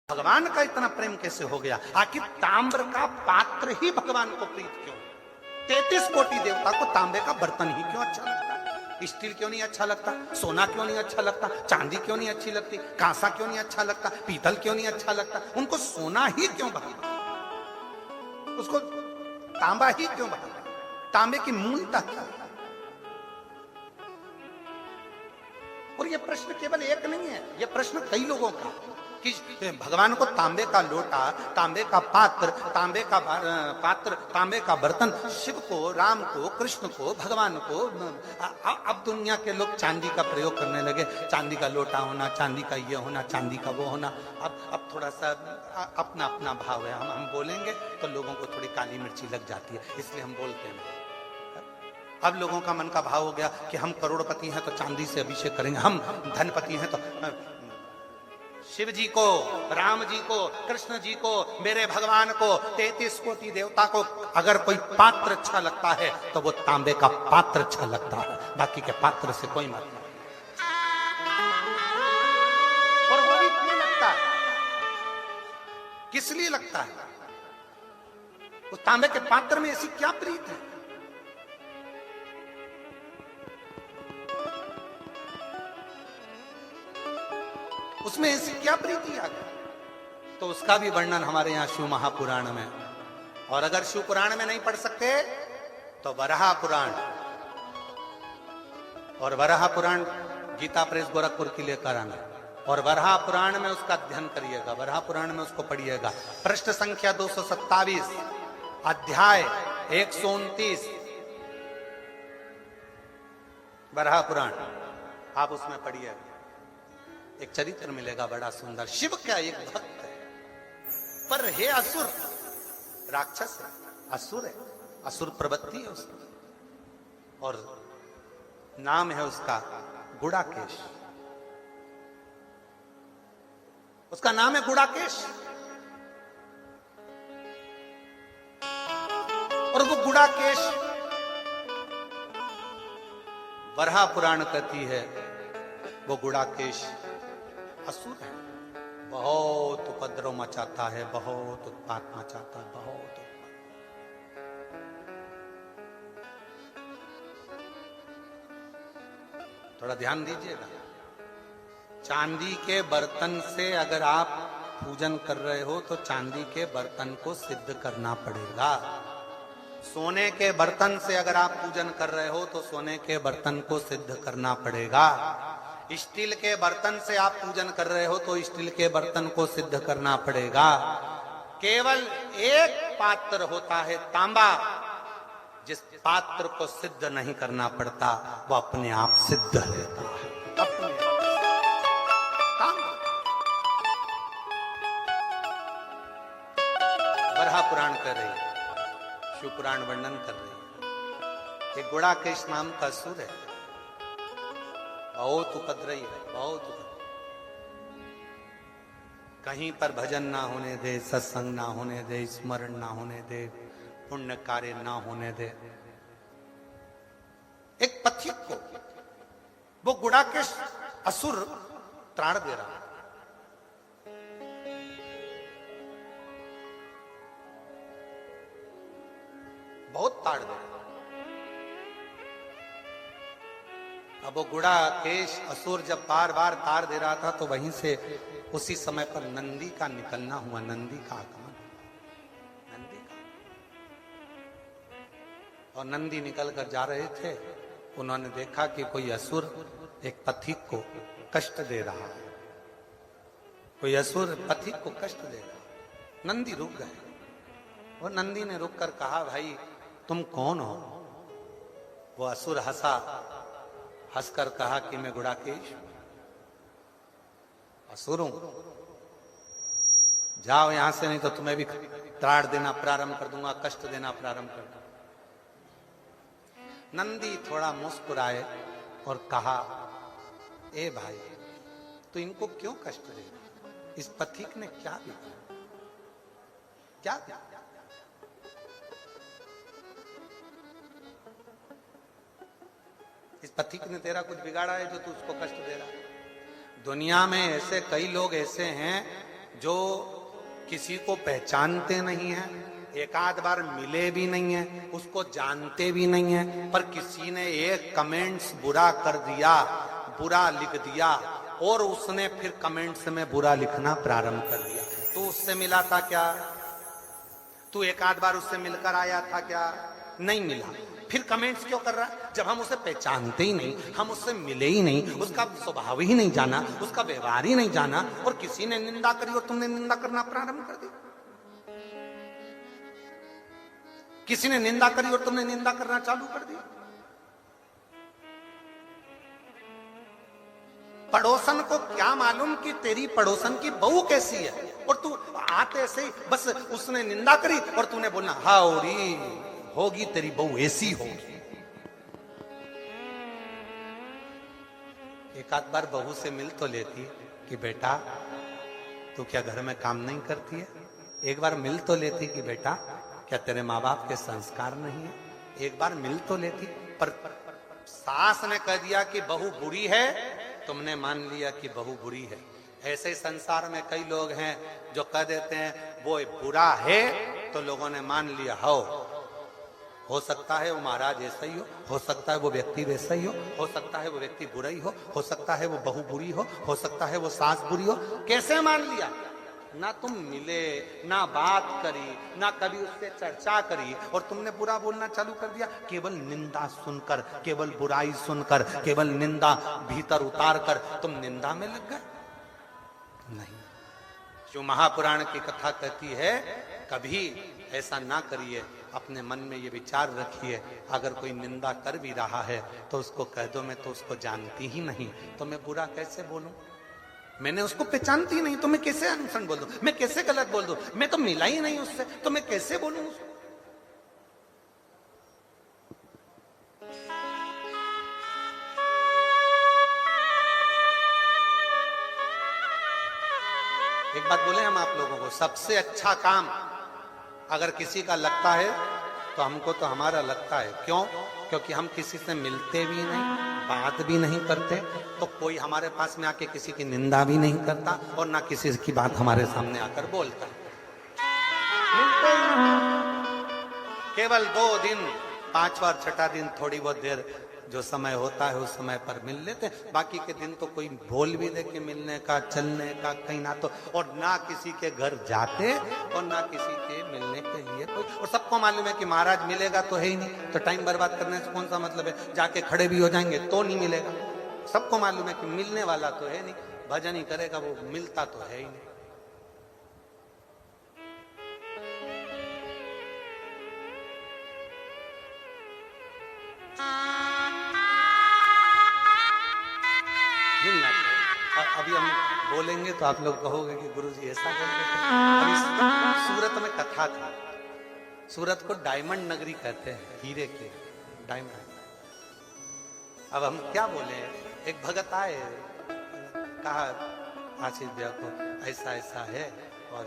भगवान का इतना प्रेम कैसे हो गया? आखिर ताम्र का पात्र ही भगवान को प्रीत क्यों? 33 कोटि देवता को तांबे का बर्तन ही क्यों अच्छा लगता? स्टील क्यों नहीं अच्छा लगता? सोना क्यों नहीं अच्छा लगता? चांदी क्यों नहीं अच्छी लगती? कांसा क्यों नहीं अच्छा लगता? पीतल क्यों नहीं अच्छा लगता? उनको सोना ही क्यों भाता? उसको तांबा ही क्यों भाता? तांबे की मूलता क्या? और ये प्रश्न केवल एक नहीं है, ये प्रश्न कई लोगों का कि भगवान को तांबे का लोटा, तांबे का पात्र, तांबे का बर्तन, शिव को, राम को, कृष्ण को, भगवान को। अब दुनिया के लोग चांदी का प्रयोग करने लगे, चांदी का लोटा होना, चांदी का ये होना, चांदी का वो होना। अब थोड़ा सा अपना अपना भाव है, हम बोलेंगे तो लोगों को थोड़ी काली मिर्ची लग जाती है, इसलिए हम बोलते हैं। अब लोगों का मन का भाव हो गया कि हम करोड़पति हैं तो चांदी से अभिषेक करेंगे, हम धनपति हैं तो शिव जी को, राम जी को, कृष्ण जी को, मेरे भगवान को, 33 कोटि देवता को अगर कोई पात्र अच्छा लगता है तो वो तांबे का पात्र अच्छा लगता है, बाकी के पात्र से कोई मतलब नहीं। और वो भी क्यों लगता है? किस लिए लगता है? उस तांबे के पात्र में ऐसी क्या प्रीत है? उसमें ऐसी क्या प्रीति आ गई? तो उसका भी वर्णन हमारे यहां शिव महापुराण में। और अगर शिव पुराण में नहीं पढ़ सकते तो वराह पुराण, और वराह पुराण गीता प्रेस गोरखपुर की लेकर आना, और वराह पुराण में उसका अध्ययन करिएगा, वराह पुराण में उसको पढ़िएगा। पृष्ठ संख्या 227, अध्याय 129, वराह पुराण आप उसमें पढ़िएगा, एक चरित्र मिलेगा बड़ा सुंदर। शिव क्या एक भक्त है, पर हे असुर, राक्षस है, असुर है, असुर प्रवृत्ति है उसकी, और नाम है उसका गुड़ाकेश। उसका नाम है गुड़ाकेश, और वो गुड़ाकेश वराह पुराण कहती है वो गुड़ाकेश असुर है, बहुत उपद्रव मचाता है, बहुत उत्पात मचाता है, बहुत उत्पात। थोड़ा ध्यान दीजिएगा, चांदी के बर्तन से अगर आप पूजन कर रहे हो तो चांदी के बर्तन को सिद्ध करना पड़ेगा। सोने के बर्तन से अगर आप पूजन कर रहे हो तो सोने के बर्तन को सिद्ध करना पड़ेगा। स्टील के बर्तन से आप पूजन कर रहे हो तो स्टील के बर्तन को सिद्ध करना पड़ेगा। केवल एक पात्र होता है तांबा, जिस पात्र को सिद्ध नहीं करना पड़ता वो अपने आप सिद्ध रहता है, अपने तांबा। वराह पुराण कर रही है, शिव पुराण वर्णन कर रही है। एक गुड़ाकेश नाम का असुर है, बहुत उपद्रवी है, बहुत उपद्रवी। कहीं पर भजन ना होने दे, सत्संग ना होने दे, स्मरण ना होने दे, पुण्य कार्य ना होने दे। एक पथिक को वो गुड़ाकेश असुर त्राण दे रहा है। बहुत ताड़ दे रहा है। अब वो गुड़ाकेश असुर जब बार बार तार दे रहा था तो वहीं से उसी समय पर नंदी का निकलना हुआ, नंदी का आगमन, नंदी का। और नंदी निकल कर जा रहे थे, उन्होंने देखा कि कोई असुर एक पथिक को कष्ट दे रहा है, कोई असुर पथिक को कष्ट दे रहा है। नंदी रुक गए, और नंदी ने रुक कर कहा, भाई तुम कौन हो? वो असुर हंसा, हंसकर कहा कि मैं गुड़ाकेश असुर हूं, जाओ यहां से, नहीं तो तुम्हें भी त्राण देना प्रारंभ कर दूंगा, कष्ट देना प्रारंभ कर दूंगा। नंदी थोड़ा मुस्कुराए और कहा, ए भाई तो इनको क्यों कष्ट दे? इस पथिक ने क्या दिया? क्या दिया? इस पथिक ने तेरा कुछ बिगाड़ा है जो तू उसको कष्ट दे रहा है? दुनिया में ऐसे कई लोग ऐसे हैं जो किसी को पहचानते नहीं है, एक आध बार मिले भी नहीं है, उसको जानते भी नहीं है, पर किसी ने एक कमेंट्स बुरा कर दिया, बुरा लिख दिया और उसने फिर कमेंट्स में बुरा लिखना प्रारंभ कर दिया, तो उससे मिला था क्या? तू एक आध बार उससे मिलकर आया था क्या? नहीं मिला, फिर कमेंट्स क्यों कर रहा? जब हम उसे पहचानते ही नहीं, हम उससे मिले ही नहीं, उसका स्वभाव ही नहीं जाना, उसका व्यवहार ही नहीं जाना, और किसी ने निंदा करी और तुमने निंदा करना प्रारंभ कर दी। किसी ने निंदा करी और तुमने निंदा करना चालू कर दी। पड़ोसन को क्या मालूम कि तेरी पड़ोसन की बहू कैसी है, और तू आते से बस उसने निंदा करी और तूने बोलना हाउरी होगी तेरी बहू ऐसी होगी। एक आध बार बहू से मिल तो लेती कि बेटा तू क्या घर में काम नहीं करती है? एक बार मिल तो लेती कि बेटा क्या तेरे माँ बाप के संस्कार नहीं है? एक बार मिल तो लेती, पर सास ने कह दिया कि बहू बुरी है, तुमने मान लिया कि बहू बुरी है। ऐसे ही संसार में कई लोग हैं जो कह देते हैं वो बुरा है, तो लोगों ने मान लिया हो सकता है वो महाराज ऐसा ही हो सकता है वो व्यक्ति वैसा ही हो सकता है वो व्यक्ति बुरा ही हो सकता है वो बहू बुरी हो सकता है वो सास बुरी हो। कैसे मान लिया? ना तुम मिले, ना बात करी, ना कभी उससे चर्चा करी, और तुमने बुरा बोलना चालू कर दिया। केवल निंदा सुनकर, केवल बुराई सुनकर, केवल निंदा भीतर उतार कर तुम निंदा में लग गए। नहीं, जो महापुराण की कथा कहती है कभी ऐसा ना करिए, अपने मन में ये विचार रखिए, अगर कोई निंदा कर भी रहा है तो उसको कह दो मैं तो उसको जानती ही नहीं, तो मैं बुरा कैसे बोलूं? मैंने उसको पहचानती नहीं तो मैं कैसे अनुसरण बोल दूं? मैं कैसे गलत बोल दूं? मैं तो मिला ही नहीं उससे, तो मैं कैसे बोलूं उसको? एक बात बोले हम आप लोगों को, सबसे अच्छा काम अगर किसी का लगता है तो हमको तो हमारा लगता है। क्यों? क्योंकि हम किसी से मिलते भी नहीं, बात भी नहीं करते, तो कोई हमारे पास में आके किसी की निंदा भी नहीं करता और ना किसी की बात हमारे सामने आकर बोलता। मिलते ही नहीं। केवल 2 दिन, 5वां 6ठा दिन थोड़ी बहुत देर जो समय होता है उस समय पर मिल लेते, बाकी के दिन तो कोई बोल भी दे के मिलने का, चलने का कहीं ना, तो और ना किसी के घर जाते और ना किसी के मिलने के लिए कोई। और सबको मालूम है कि महाराज मिलेगा तो है ही नहीं, तो टाइम बर्बाद करने से कौन सा मतलब है? जाके खड़े भी हो जाएंगे तो नहीं मिलेगा। सबको मालूम है कि मिलने वाला तो है नहीं, भजन ही करेगा वो, मिलता तो है ही नहीं। अभी हम बोलेंगे तो आप लोग कहोगे कि गुरुजी ऐसा बोलते थे। अभी सूरत में कथा थी, सूरत को डायमंड नगरी कहते हैं, हीरे के डायमंड। अब हम क्या बोले, एक भगत आए, कहा आशीष भैया को ऐसा ऐसा है और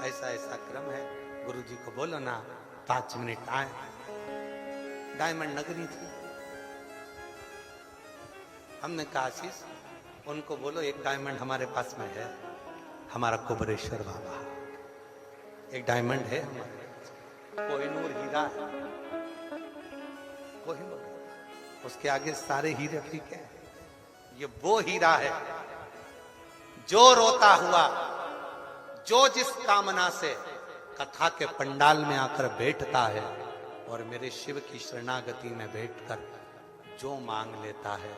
ऐसा ऐसा क्रम है, गुरुजी को बोलो ना 5 मिनट आए। डायमंड नगरी थी। हमने कहा आशीष उनको बोलो एक डायमंड हमारे पास में है, हमारा कुबरेश्वर बाबा, एक डायमंड है हमारे, कोहिनूर हीरा है, कोहिनूर, उसके आगे सारे हीरे फीके हैं। ये वो हीरा है जो रोता हुआ, जो जिस कामना से कथा के पंडाल में आकर बैठता है और मेरे शिव की शरणागति में बैठकर जो मांग लेता है,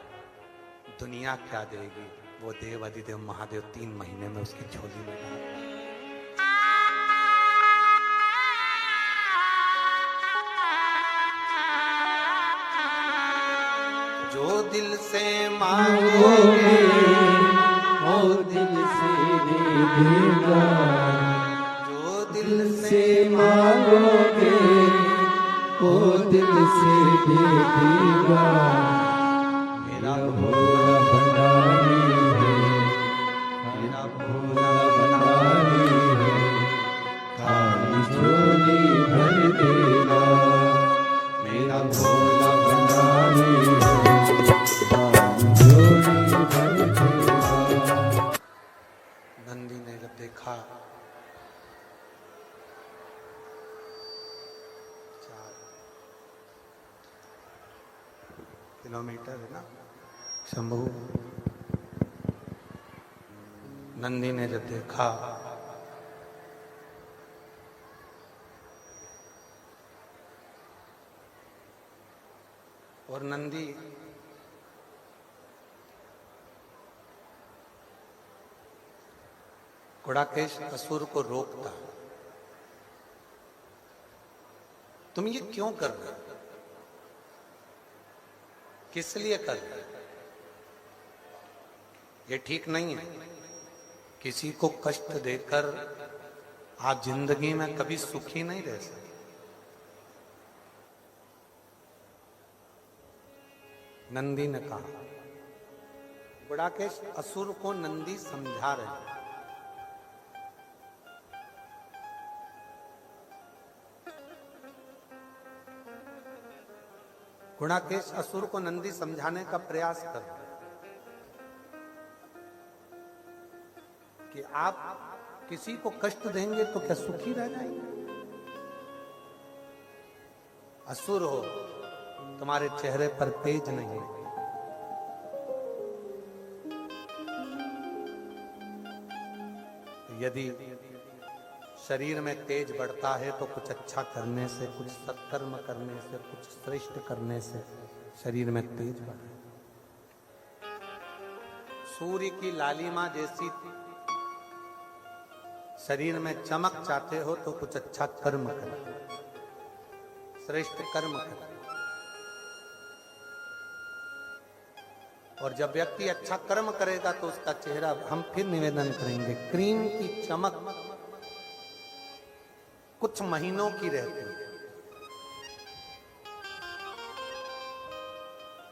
दुनिया क्या देगी, वो देव अधिदेव महादेव 3 महीने में उसकी झोली में डाल। जो दिल से मांगोगे वो दिल से दे देगा, जो दिल से मांगोगे वो दिल से दे देगा। मेरा भोला भंडारी है, मेरा भोला भंडारी है, खाली झोली भर देगा। मेरा भोला भंडारी है, खाली झोली भर देगा। नंदी ने जब देखा किलोमीटर है ना शंभू। नंदी ने जब देखा और नंदी गुड़ाकेश असुर को रोकता, तुम ये क्यों कर रहे हो, किस लिए कर रहे हो, ये ठीक नहीं है। किसी को कष्ट देकर आप जिंदगी में कभी सुखी नहीं रह सकते। नंदी ने कहा, गुड़ाकेश असुर को नंदी समझा रहे हैं। गुड़ाकेश असुर को नंदी समझाने का प्रयास कर रहे कि आप किसी को कष्ट देंगे तो क्या सुखी रह जाएंगे। असुर हो, तुम्हारे चेहरे पर तेज नहीं है। यदि शरीर में तेज बढ़ता है तो कुछ अच्छा करने से, कुछ सत्कर्म करने से, कुछ श्रेष्ठ करने से शरीर में तेज बढ़े। सूर्य की लालिमा जैसी शरीर में चमक चाहते हो तो कुछ अच्छा कर्म करो, श्रेष्ठ कर्म करो। और जब व्यक्ति अच्छा कर्म करेगा तो उसका चेहरा, हम फिर निवेदन करेंगे, क्रीम की चमक कुछ महीनों की रहती है।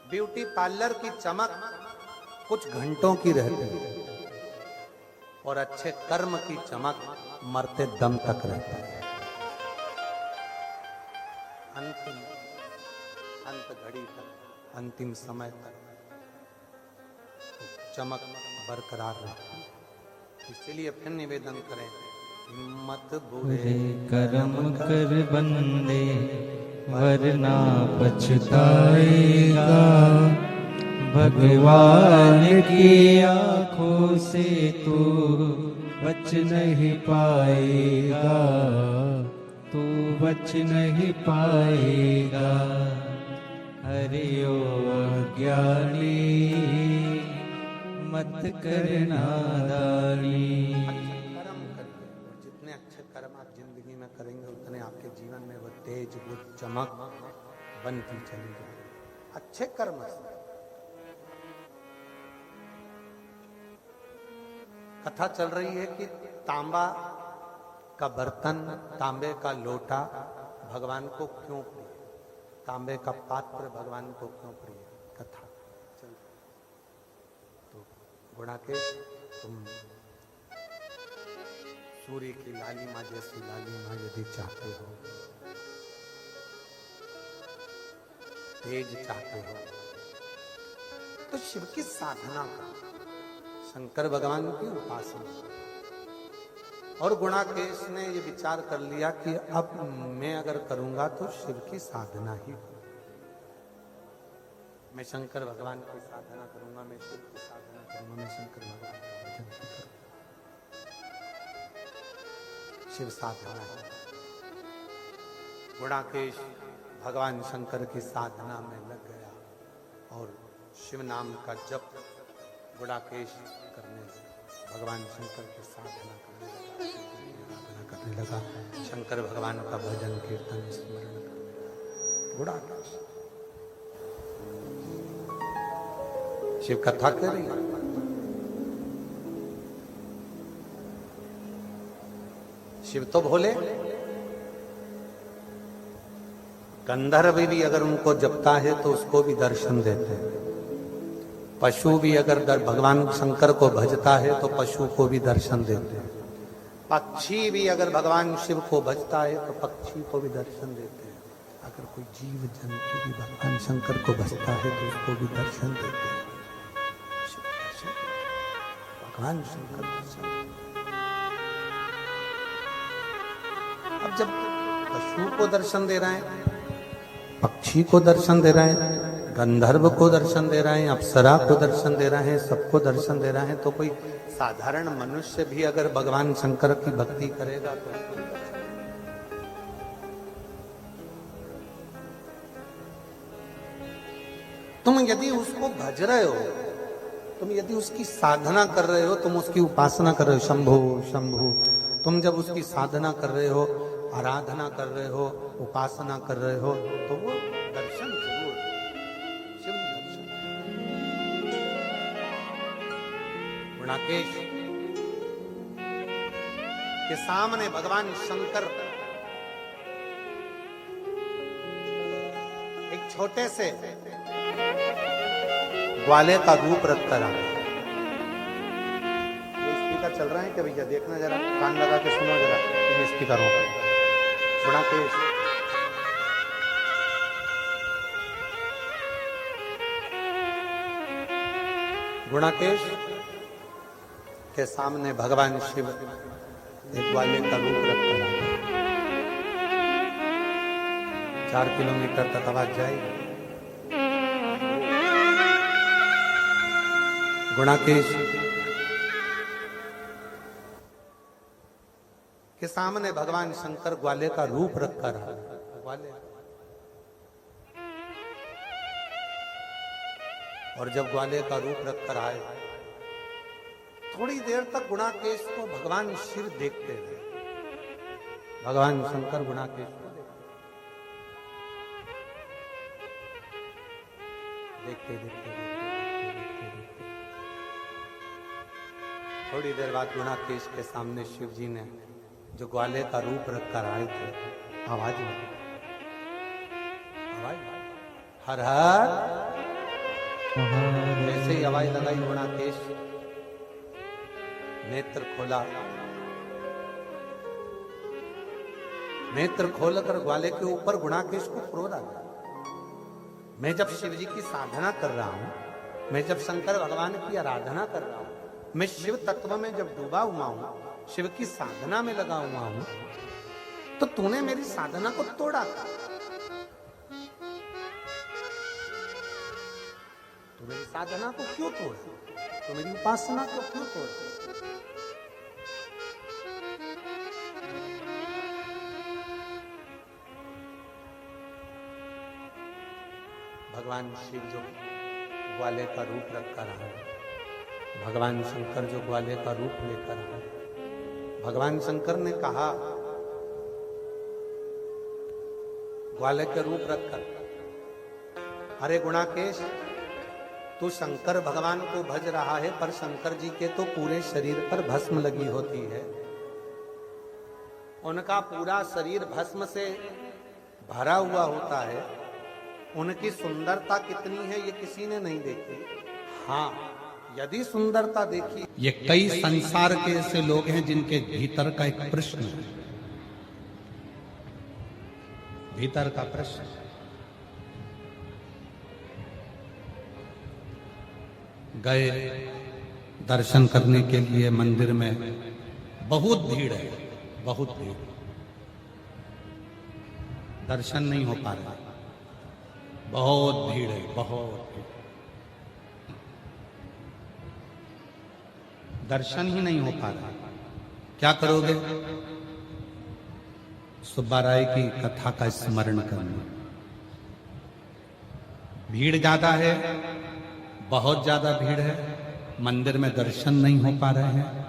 ब्यूटी पार्लर की चमक कुछ घंटों की रहती है। और अच्छे कर्म की चमक मरते दम तक रहती है। अंत घड़ी तक, अंतिम समय तक चमक बरकरार रहती है। इसलिए फिर निवेदन करें, हिम्मत बुरे कर्म कर बंदे वरना पछताएगा। भगवान की आंखों से तू बच नहीं पाएगा, तू बच नहीं पाएगा। हरि ओ अज्ञानी मत करना दानी। कर्म करिए, और जितने अच्छे कर्म आप जिंदगी में करेंगे उतने आपके जीवन में वो तेज, वो चमक बनती चली जाएगी। अच्छे कर्म से। कथा चल रही है कि तांबा का बर्तन, तांबे का लोटा भगवान को क्यों प्रिय, तांबे का पात्र भगवान को क्यों प्रिय। कथा चल रही। तो गुड़ाकेश, तुम सूर्य की लालिमा जैसी लालिमा यदि चाहते हो, तेज चाहते हो, तो शिव की साधना करो, शंकर भगवान की उपासना। और गुणाकेश ने ये विचार कर लिया कि अब मैं अगर करूंगा तो शिव की साधना ही करूंगा। मैं शंकर भगवान की साधना करूंगा, मैं शिव की साधना करूंगा, मैं शंकर भगवान का भजन करूंगा। शिव साधना है। गुणाकेश भगवान शंकर की साधना में लग गया और शिव नाम का जप गुड़ाकेश करने से भगवान शंकर की साधना करने लगा, शंकर भगवान का भजन कीर्तन स्मरण करने लगा। गुड़ाकेश शिव कथा कह रही है। शिव तो भोले, गंधर्व भी अगर उनको जपता है तो उसको भी दर्शन देते हैं। पशु भी अगर भगवान शंकर को भजता है तो पशु को भी दर्शन देते हैं। पक्षी भी अगर भगवान शिव को भजता है तो पक्षी को भी दर्शन देते हैं। अगर कोई जीव जंतु भी भगवान शंकर को भजता है तो उसको भी दर्शन देते हैं। भगवान शंकर दर्शन। अब जब पशु को दर्शन दे रहे हैं, पक्षी को दर्शन दे रहे हैं, गंधर्व को दर्शन दे रहे हैं, अप्सरा को दर्शन दे रहे हैं, सबको दर्शन दे रहे हैं, तो कोई साधारण मनुष्य भी अगर भगवान शंकर की भक्ति करेगा तो तुम यदि उसको भज रहे हो, तुम यदि उसकी साधना कर रहे हो, तुम उसकी उपासना कर रहे हो, शंभो शंभो, तुम जब उसकी साधना कर रहे हो, आराधना कर रहे हो, उपासना कर रहे हो, तो वो दर्शन जरूर शिव दर्शन। गुणाकेश के सामने भगवान शंकर एक छोटे से ग्वाले का रूप रख कर आए। ये स्पीकर चल रहा है क्या भैया? देखना जरा, कान लगा के सुनो जरा इन स्पीकरों का। गुणाकेश गुणाकेश के सामने भगवान शिव एक ग्वाले का रूप रख कर आए। 4 किलोमीटर तक आवाज जाएगी। गुणाकेश के सामने भगवान शंकर ग्वाले का रूप रखकर ग्वाले, और जब ग्वाले का रूप रखकर आए, थोड़ी देर तक गुणाकेश को भगवान शिव देखते रहे। भगवान शंकर गुणाकेश को देखते देखते थोड़ी देर बाद गुणाकेश के सामने शिव जी ने जो ग्वाले का रूप रखकर आए थे, आवाज हर हर जैसे ही आवाज लगाई, गुणाकेश नेत्र खोला, नेत्र खोलकर ग्वाले के ऊपर गुणाकेश को क्रोध आ गया। मैं जब शिव जी की साधना कर रहा हूं, मैं जब शंकर भगवान की आराधना कर रहा हूं, मैं शिव तत्व में जब डूबा हुआ हूं, शिव की साधना में लगा हुआ हूं, तो तूने मेरी साधना को तोड़ा। तू मेरी साधना को क्यों तोड़ा? तू मेरी उपासना को क्यों तोड़ा? भगवान शिव जो ग्वाले का रूप रखकर आए, भगवान शंकर जो ग्वाले का रूप लेकर आए, भगवान शंकर ने कहा ग्वाले के रूप रखकर, अरे गुणाकेश, तू शंकर भगवान को भज रहा है, पर शंकर जी के तो पूरे शरीर पर भस्म लगी होती है। उनका पूरा शरीर भस्म से भरा हुआ होता है। उनकी सुंदरता कितनी है ये किसी ने नहीं देखी। हाँ, यदि सुंदरता देखी, ये कई संसार के ऐसे लोग हैं जिनके भीतर का एक प्रश्न है, भीतर का प्रश्न। गए दर्शन करने के लिए मंदिर में, बहुत भीड़ है, बहुत भीड़, दर्शन नहीं हो पा रहा, बहुत भीड़ है, बहुत भीड़, दर्शन ही नहीं हो पा रहा। क्या करोगे? सुब्बा राय की कथा का स्मरण करना। भीड़ ज्यादा है, बहुत ज्यादा भीड़ है, मंदिर में दर्शन नहीं हो पा रहे हैं।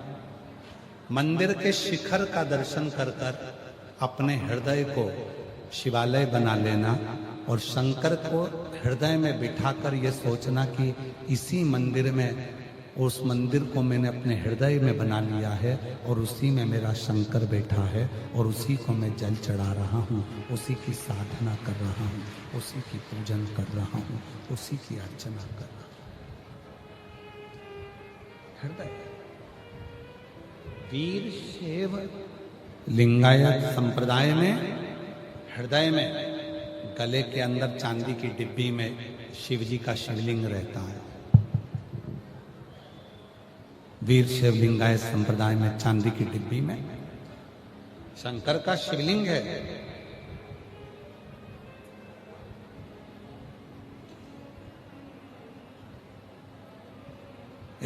मंदिर के शिखर का दर्शन कर कर अपने हृदय को शिवालय बना लेना और शंकर को हृदय में बिठाकर ये सोचना कि इसी मंदिर में, उस मंदिर को मैंने अपने हृदय में बना लिया है और उसी में मेरा शंकर बैठा है और उसी को मैं जल चढ़ा रहा हूँ, उसी की साधना कर रहा हूँ, उसी की पूजन कर रहा हूँ, उसी की अर्चना कर रहा हूँ। हृदय वीर शैव लिंगायत संप्रदाय में हृदय में, गले के अंदर चांदी की डिब्बी में शिव जी का शिवलिंग रहता है। वीर शैव लिंगायत संप्रदाय में चांदी की डिब्बी में शंकर का शिवलिंग है।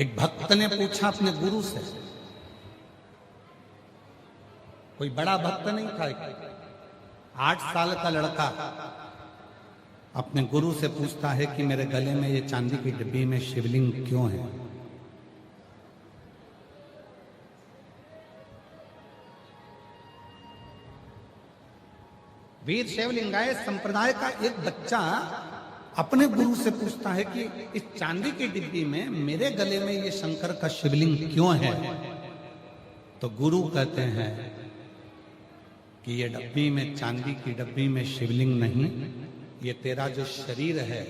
एक भक्त ने पूछा अपने गुरु से, कोई बड़ा भक्त नहीं था, 8 साल का लड़का अपने गुरु से पूछता है कि मेरे गले में ये चांदी की डिब्बी में शिवलिंग क्यों है? वीर शैवलिंगायत संप्रदाय का एक बच्चा अपने गुरु से पूछता है कि इस चांदी की डिब्बी में मेरे गले में ये शंकर का शिवलिंग क्यों है? तो गुरु कहते हैं कि ये डब्बी में, चांदी की डब्बी में शिवलिंग नहीं, ये तेरा जो शरीर है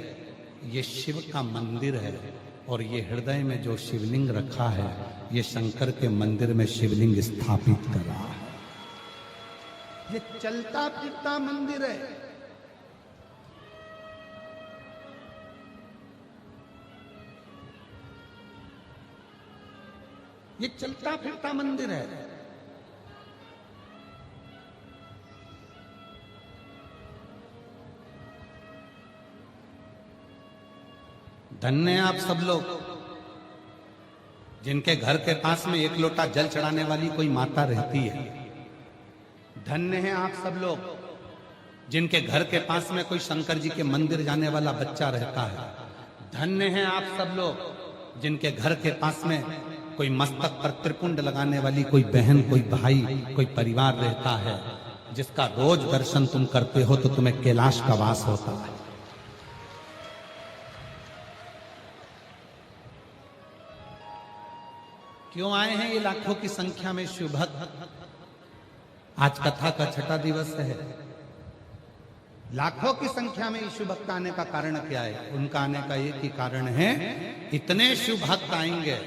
ये शिव का मंदिर है, और ये हृदय में जो शिवलिंग रखा है ये शंकर के मंदिर में शिवलिंग स्थापित कर रहा है। ये चलता फिरता मंदिर है। ये चलता फिरता मंदिर है। धन्य आप सब लोग जिनके घर के पास में 1 लोटा जल चढ़ाने वाली कोई माता रहती है। धन्य हैं आप सब लोग जिनके घर के पास में कोई शंकर जी के मंदिर जाने वाला बच्चा रहता है। धन्य हैं आप सब लोग जिनके घर के पास में कोई मस्तक पर त्रिपुंड लगाने वाली कोई बहन, कोई भाई, कोई परिवार रहता है, जिसका रोज दर्शन तुम करते हो तो तुम्हें कैलाश का वास होता है। क्यों आए हैं ये लाखों की संख्या में शिव भक्त? आज कथा का 6ठा दिवस है। लाखों की संख्या में शिव भक्त आने का कारण क्या है? उनका आने का एक ही कारण है, इतने शिव भक्त आएंगे,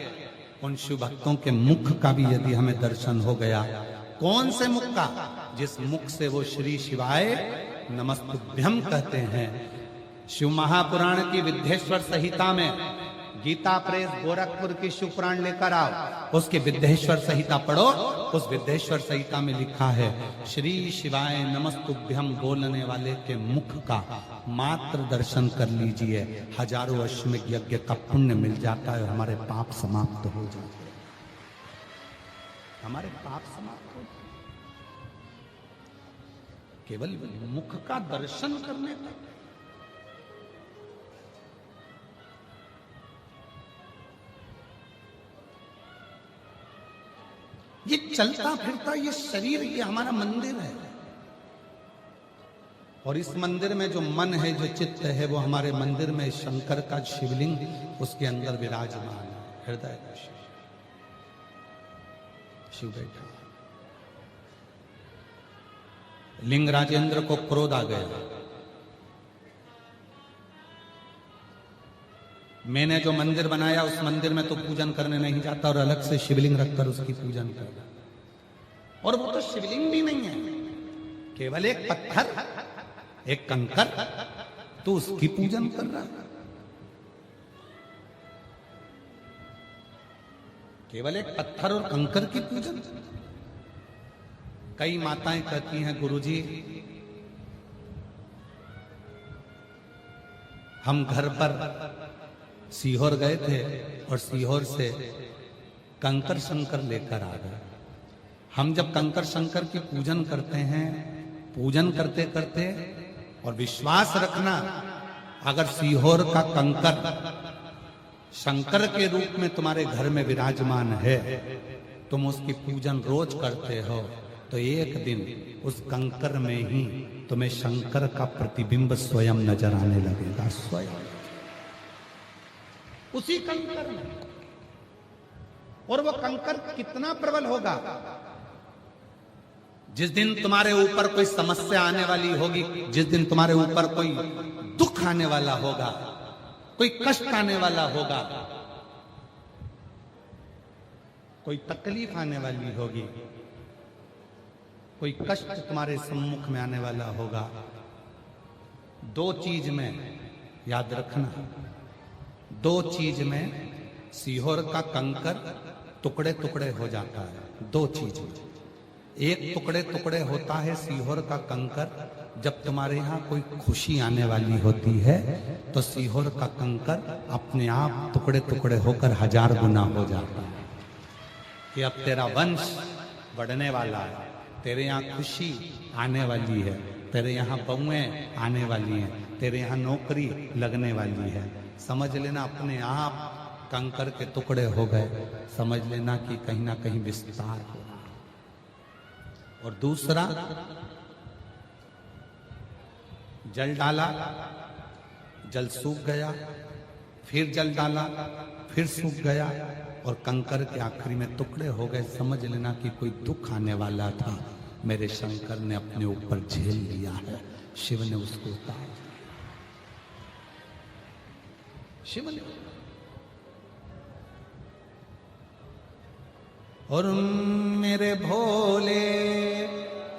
उन शिव भक्तों के मुख का भी यदि हमें दर्शन हो गया। कौन से मुख का? जिस मुख से वो श्री शिवाय नमस्तुभ्यम कहते हैं। शिव महापुराण की विद्येश्वर संहिता में, गीता प्रेस गोरखपुर की शिव पुराण लेकर आओ, उसकी विद्येश्वर संहिता पढ़ो। उस विद्येश्वर संहिता में लिखा है, श्री शिवाय नमस्तुभ्यम बोलने वाले के मुख का मात्र दर्शन कर लीजिए, हजारों अश्वमेध यज्ञ का पुण्य मिल जाता है, हमारे पाप समाप्त हो जाते हैं। हमारे पाप समाप्त हो जाते, केवल मुख का दर्शन करने का। ये चलता फिरता ये शरीर, ये हमारा मंदिर है, और इस मंदिर में जो मन है, जो चित्त है, वो हमारे मंदिर में शंकर का शिवलिंग उसके अंदर विराजमान है। हृदय का शिव बैठा। लिंग राजेंद्र को क्रोध आ गया, मैंने जो मंदिर बनाया उस मंदिर में तो पूजन करने नहीं जाता, और अलग से शिवलिंग रखकर उसकी पूजन करना। और वो तो शिवलिंग भी नहीं है, केवल एक पत्थर, एक कंकर, तो उसकी पूजन कर रहा है। केवल एक पत्थर और कंकर की पूजन। कई माताएं कहती हैं, गुरुजी हम घर पर सीहोर गए थे और सीहोर से कंकर शंकर लेकर आ गए। हम जब कंकर शंकर की पूजन करते हैं, पूजन करते करते, और विश्वास रखना, अगर सीहोर का कंकर शंकर के रूप में तुम्हारे घर में विराजमान है, तुम उसकी पूजन रोज करते हो, तो एक दिन उस कंकर में ही तुम्हें शंकर का प्रतिबिंब स्वयं नजर आने लगेगा। स्वयं उसी कंकर में। और वो कंकर कितना प्रबल होगा? जिस दिन तुम्हारे ऊपर कोई समस्या आने वाली होगी, जिस दिन तुम्हारे ऊपर कोई दुख आने वाला होगा, कोई कष्ट आने वाला होगा, कोई तकलीफ आने वाली होगी, कोई कष्ट तुम्हारे सम्मुख में आने वाला होगा, 2 चीज में याद रखना, 2 चीज में सीहोर का कंकर टुकड़े टुकड़े हो जाता है। 2 चीज में, एक टुकड़े टुकड़े होता है सीहोर का कंकर। जब तुम्हारे यहाँ कोई खुशी आने वाली होती है तो सीहोर का कंकर अपने आप टुकड़े टुकड़े होकर 1000 गुना हो जाता है कि अब तेरा वंश बढ़ने वाला है, तेरे यहाँ खुशी आने वाली है, तेरे यहाँ बहुएं आने वाली हैं, तेरे यहाँ नौकरी लगने वाली है। समझ लेना अपने आप कंकर के टुकड़े हो गए, समझ लेना कि कहीं ना कहीं विस्तार हो। और दूसरा, जल डाला, जल सूख गया, फिर जल डाला, फिर सूख गया और कंकर के आखिरी में टुकड़े हो गए। समझ लेना कि कोई दुख आने वाला था, मेरे शंकर ने अपने ऊपर झेल लिया है, शिव ने उसको उतार दिया। शिव ने और मेरे भोले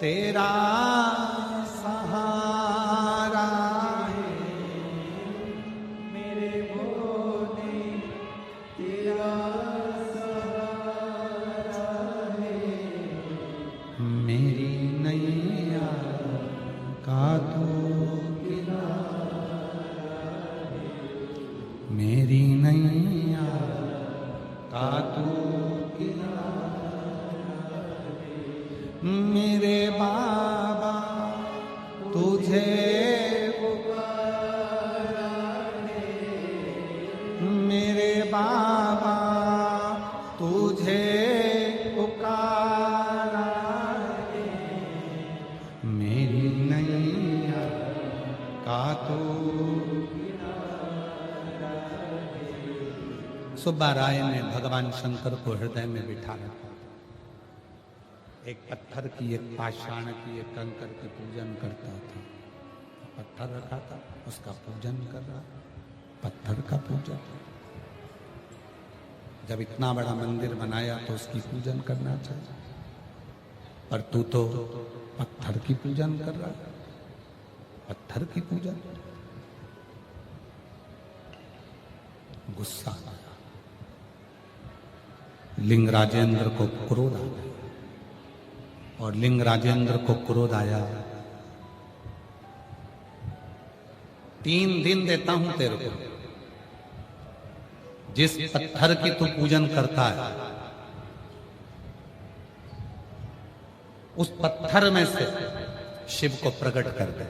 तेरा सहारा है, मेरे भोले तेरा सहारा है, मेरी नैया का तू किनारा है, मेरी नैया का तू मेरे बाबा तुझे पुकारा है, मेरे बाबा तुझे पुकारा है, मेरी नैया का तू किनारा है। सुब्बा राय ने भगवान शंकर को हृदय में बिठा रखा। एक पत्थर की, एक पाषाण की, एक कंकर की पूजन करता था। पत्थर रखा था, उसका पूजन कर रहा, पत्थर का पूजन। जब इतना बड़ा मंदिर बनाया तो उसकी पूजन करना चाहिए, पर तू तो पत्थर की पूजन कर रहा, पत्थर की पूजन। गुस्सा आया, लिंग राजेंद्र को क्रोध आ गया और लिंग राजेंद्र को क्रोध आया। 3 दिन देता हूं तेरे को, जिस पत्थर की तू पूजन करता है उस पत्थर में से शिव को प्रकट कर दे।